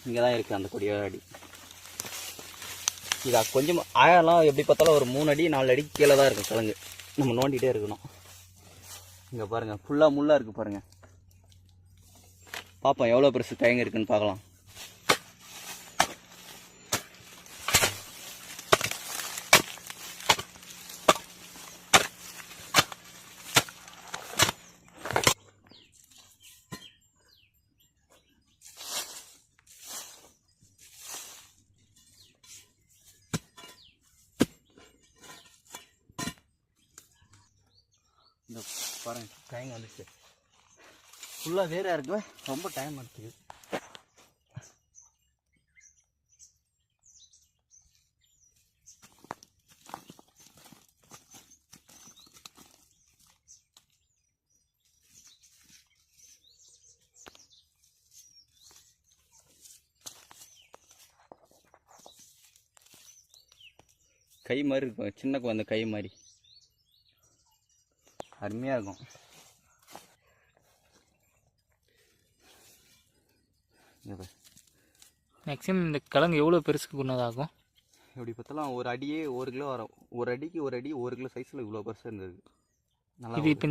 இங்கே தான் இருக்குது அந்த கொடியோட அடி. இது கொஞ்சம் ஆழம்லாம் எப்படி பார்த்தாலும் ஒரு 3 அடி 4 அடி கீழே தான் இருக்கும் கிழங்கு. நம்ம நோண்டிகிட்டே இருக்கணும். இங்கே பாருங்கள் ஃபுல்லாக முள்ளாக இருக்குது பாருங்கள். பார்ப்போம் எவ்வளோ பெருசு கிழங்கு இருக்குன்னு பார்க்கலாம். இந்த பாருங்க கிழங்கு வந்துச்சு. ஃபுல்லாக வேறாக இருக்குல்ல, ரொம்ப டைம் எடுத்துக்குது. கை மாதிரி இருக்கும், சின்ன குழந்தை கை மாதிரி அருமையாக இருக்கும். மேக்ஸிமம் இந்த கிழங்கு எவ்வளோ பெருசுக்கு கொண்டதாகும்? எப்படி பார்த்தாலும் ஒரு அடியே 1 கிலோ வரும். ஒரு அடிக்கு 1 அடி 1 கிலோ சைஸில் இவ்வளோ பெருசாக இருந்தது. நல்லா. இது இப்போ